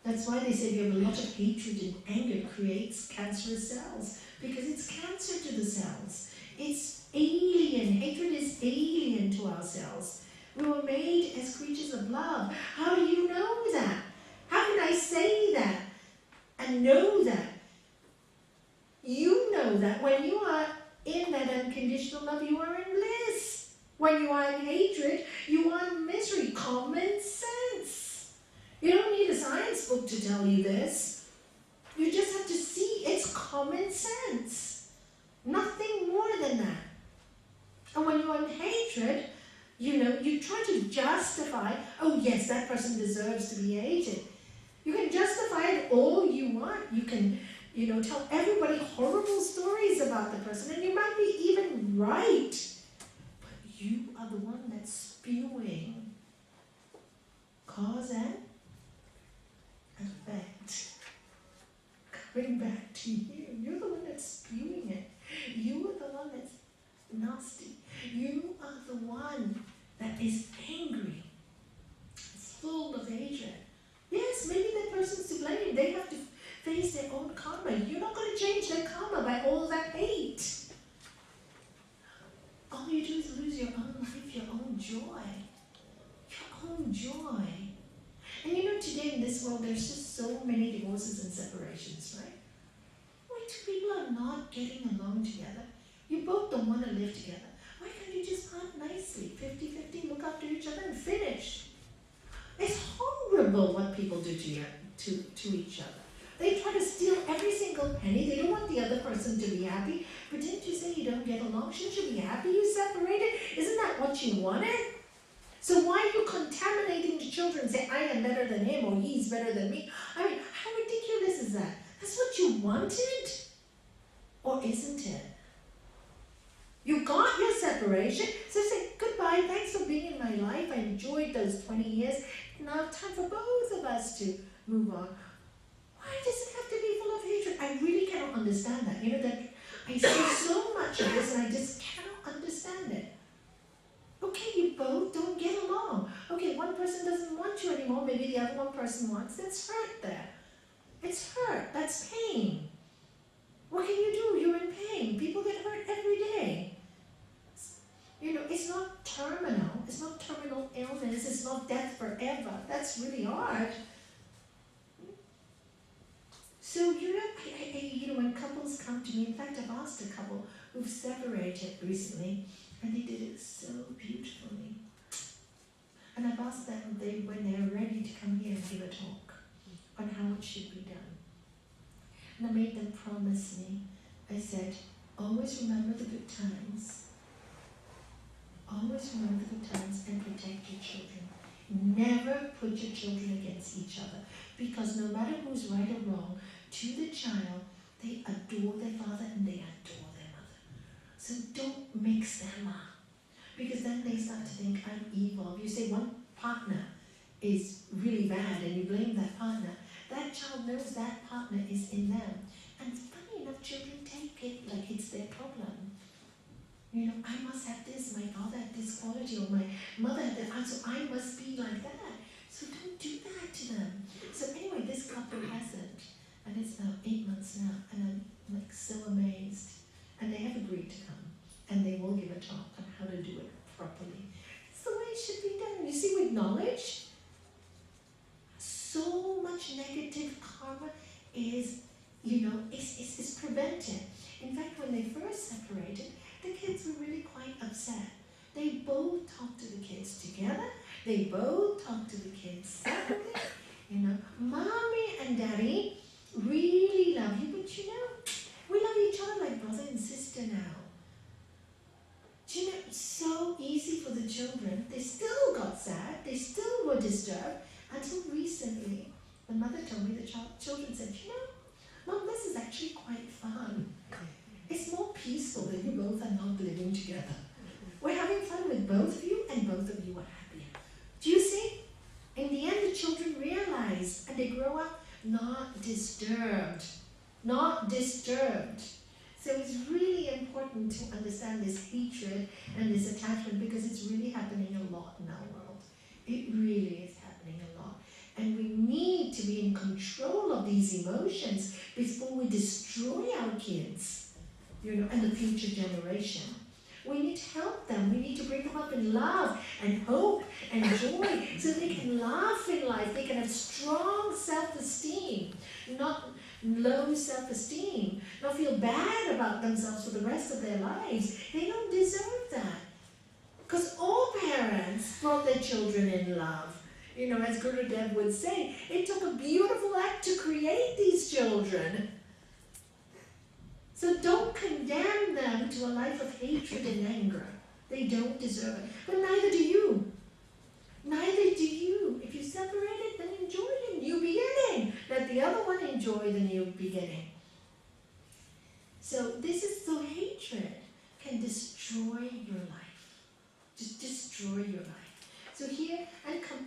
That's why they say if you have a lot of hatred and anger, creates cancerous cells, because it's cancer to the cells. It's alien. Hatred is alien to our cells. We were made as creatures of love. How do you know that? How can I say that and know that? You know that when you are in that unconditional love, you are in bliss. When you are in hatred, you are in misery. Common sense. You don't need a science book to tell you this. You just have to see it's common sense. Nothing more than that. And when you're in hatred, you try to justify, oh yes, that person deserves to be hated. You can justify it all you want. You can, tell everybody horrible stories about the person, and you might be even right. But you are the one that's spewing cause and effect. Coming back to you. You're the one that's spewing it. You are the one that's nasty. You are the one that is angry. It's full of hatred. Yes, maybe that person's to blame. They have to face their own karma. You're not going to change their karma by all that hate. All you do is lose your own life, your own joy. Your own joy. And today in this world, there's just so many divorces and separations, right? Why two people are not getting along together? You both don't want to live together. Why can't you just part nicely, 50-50, look after each other and finish? It's horrible what people do to each other. They try to steal every single penny. They don't want the other person to be happy. But didn't you say you don't get along? Shouldn't you be happy you separated? Isn't that what you wanted? So why are you contaminating the children and say, I am better than him or he's better than me? I mean, how ridiculous is that? That's what you wanted? Or now time for both of us to move on. Why does it have to be full of hatred? I really cannot understand that. You know, that I see so much of this and I just cannot understand it. Okay, you both don't get along. Okay, one person doesn't want you anymore, maybe the other one person wants. It's hurt there. It's hurt. That's pain. What can you do? You're in pain. People get hurt every day. You know, it's not terminal. It's not terminal illness. It's not death forever. That's really hard. So, you know, when couples come to me, in fact, I've asked a couple who've separated recently, and they did it so beautifully. And I've asked them when they're ready to come here and give a talk on how it should be done. And I made them promise me. I said, always remember the good times. Always remember the good times and protect your children. Never put your children against each other, because no matter who's right or wrong, to the child, they adore their father and they adore their mother. So don't mix them up, because then they start to think, I'm evil. If you say one partner is really bad and you blame that partner, that child knows that partner is in them. And funny enough, children take it like it's their problem. You know, I must have this, my father had this quality, or my mother had that, so I must be like that. So don't do that to them. So anyway, this couple hasn't, and it's now 8 months now, and I'm like so amazed. And they have agreed to come, and they will give a talk on how to do it properly. It's the way it should be done. You see, with knowledge, so much negative karma is, you know, is prevented. In fact, when they first separated, the kids were really quite upset. They both talked to the kids together. They both talked to the kids separately. You know, Mommy and Daddy really love you, but you know, we love each other like brother and sister now. Do you know, it's so easy for the children. They still got sad. They still were disturbed until recently. The mother told me the children said, you know, Mom, this is actually quite fun. It's more peaceful that you both are not living together. We're having fun with both of you, and both of you are happier. Do you see? In the end, the children realize, and they grow up not disturbed. Not disturbed. So it's really important to understand this hatred and this attachment, because it's really happening a lot in our world. It really is happening a lot. And we need to be in control of these emotions before we destroy our kids, you know, and the future generation. We need to help them. We need to bring them up in love and hope and joy, so they can laugh in life. They can have strong self-esteem, not low self-esteem, not feel bad about themselves for the rest of their lives. They don't deserve that. Because all parents brought their children in love. You know, as Gurudev would say, it took a beautiful act to create these children. So don't condemn them to a life of hatred and anger. They don't deserve it. But neither do you. Neither do you. If you separate it, then enjoy the new beginning. Let the other one enjoy the new beginning. So this is, so hatred can destroy your life. Just destroy your life. So here,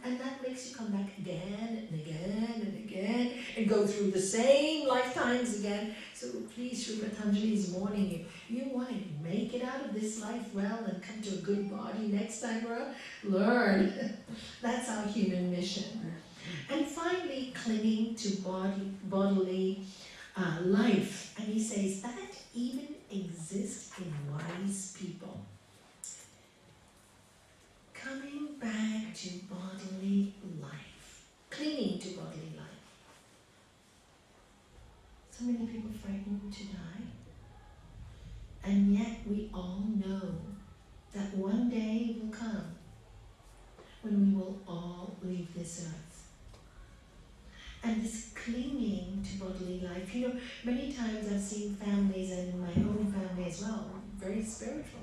and that makes you come back again and again and again and go through the same lifetimes again. So please, Sri Patanjali is warning you. You want to make it out of this life well and come to a good body next time around? Learn. That's our human mission. And finally, clinging to bodily life. And he says that even exists in wise people. Coming back to bodily life, clinging to bodily life. So many people frightened to die, and yet we all know that one day will come when we will all leave this earth. And this clinging to bodily life, you know, many times I've seen families, and my own family as well, very spiritual.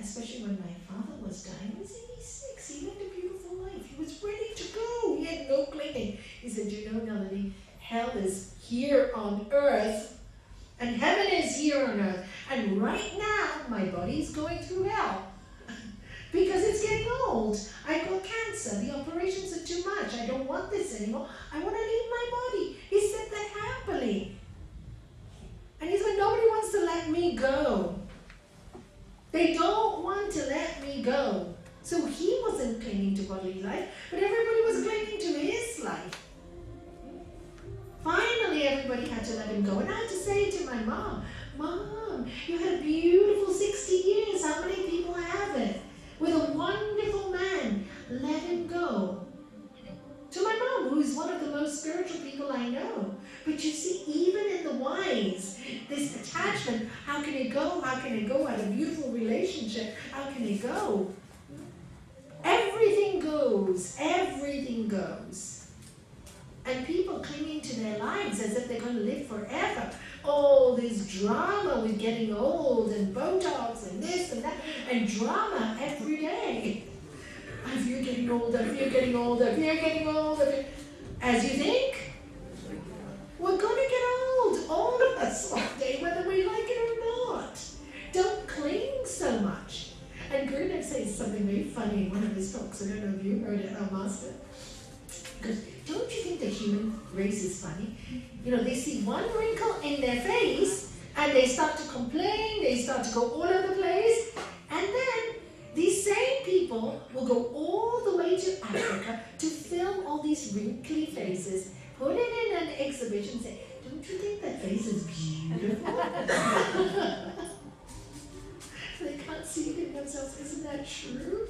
Especially when my father was dying, he was 86, he lived a beautiful life, he was ready to go, he had no clinging. He said, you know, Nalanie, hell is here on earth, and heaven is here on earth, and right now, my body is going through hell. because it's getting old. I've got cancer. The operations are too much. I don't want this anymore. I want to leave my body. He said that happily. And he said, nobody wants to let me go. They don't want to let me go. So he wasn't clinging to bodily life, but everybody was clinging to his life. Finally, everybody had to let him go. And I had to say to my mom, Mom, you had a beautiful 60 years. How many people have it? With a wonderful man. Let him go. To my mom, who is one of the most spiritual people I know. But you see, even in the wise, this attachment, how can it go? How can it go? I had a beautiful relationship. How can it go? Everything goes. Everything goes. And people clinging to their lives as if they're going to live forever. All this drama with getting old and Botox and this and that. And drama every day. I feel getting older, I feel getting older, I feel getting older. As you think, we're going to get old, all of us one day, whether we like it or not. Don't cling so much. And Gurdev says something very funny in one of his talks. I don't know if you heard it, our master. Because don't you think the human race is funny? You know, they see one wrinkle in their face and they start to complain, they start to go all over the place, and then these same people will go all the way to Africa to film all these wrinkly faces, put it in an exhibition, say, don't you think that face is beautiful? They can't see it in themselves. Isn't that true?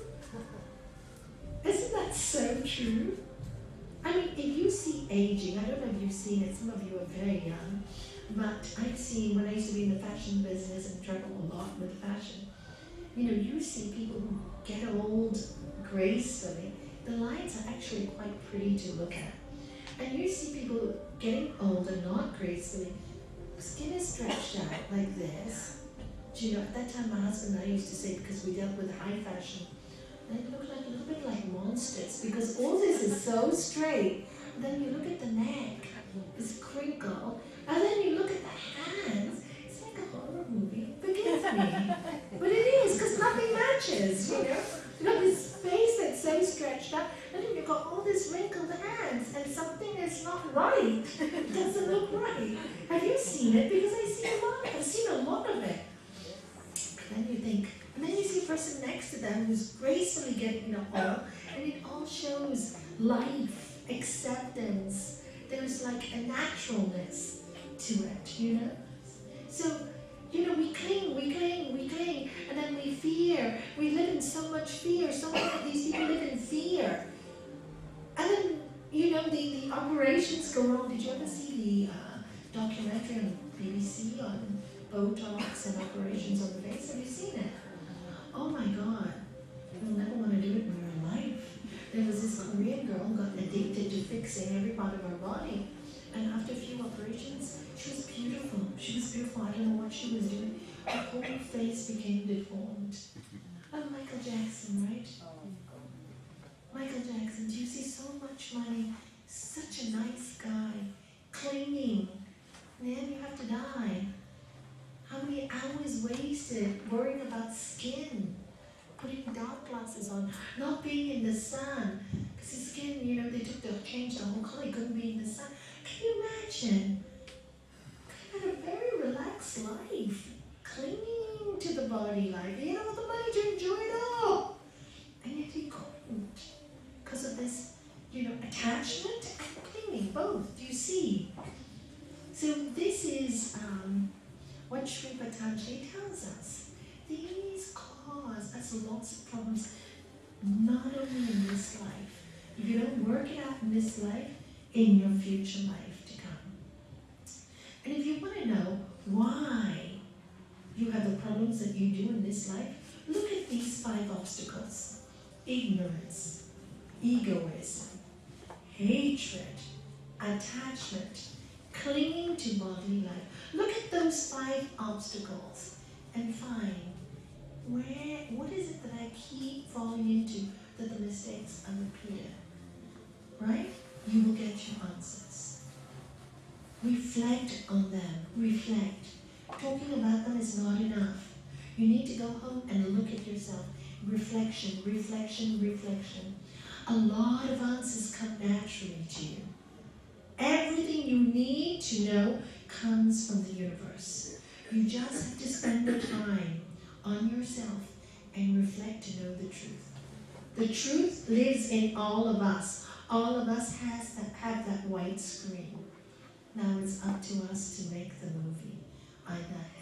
Isn't that so true? I mean, if you see aging, I don't know if you've seen it, some of you are very young, but I've seen, when I used to be in the fashion business and travel a lot with fashion, you know, you see people who get old gracefully. The lines are actually quite pretty to look at. And you see people getting older, not gracefully. Skin is stretched out like this. Do you know, at that time my husband and I used to say, because we dealt with high fashion, they look like a little bit like monsters because all this is so straight. And then you look at the neck, this crinkle, and then you look at the hands. It's like a horror movie. Forgive me. But it is, because nothing matches, you know? You got this face that's so stretched out, and then you've got all these wrinkled hands, and something is not right. It doesn't look right. Have you seen it? Because I've seen a lot of it. And then you think, and then you see a person next to them who's gracefully getting a hole, and it all shows life, acceptance. There's like a naturalness to it, you know? So, you know, we cling, and then we fear. We live in so much fear. So many of these people live in fear. And then, you know, the operations go wrong. Did you ever see the documentary on BBC on Botox and operations on the face? Have you seen it? Oh my God. You'll never want to do it in your life. There was this Korean girl who got addicted to fixing every part of her body. And after a few operations, she was beautiful. She was beautiful. I don't know what she was doing. Her whole face became deformed. Oh, Michael Jackson, right? Michael Jackson, do you see so much money? Such a nice guy. Clinging. And then you have to die. How many hours wasted worrying about skin? Putting dark glasses on, not being in the sun. Because his skin, you know, they changed the whole color. He couldn't be in the sun. Can you imagine? He had a very relaxed life, clinging to the body life. He had all the money to enjoy it all. And yet he couldn't. Because of this, you know, attachment and clinging, both. Do you see? So this is what Sri Patanjali tells us. These cause us lots of problems, not only in this life. If you don't work it out in this life, in your future life to come. And if you want to know why you have the problems that you do in this life, look at these 5 obstacles. Ignorance, egoism, hatred, attachment, clinging to bodily life. Look at those 5 obstacles and find what is it that I keep falling into that the mistakes are repeated, right? You will get your answers. Reflect on them. Reflect. Talking about them is not enough. You need to go home and look at yourself reflection, reflection, reflection. A lot of answers come naturally to you. Everything you need to know comes from the universe. You just have to spend the time on yourself and reflect to know the truth. The truth lives in all of us. All of us have that white screen. Now it's up to us to make the movie. Either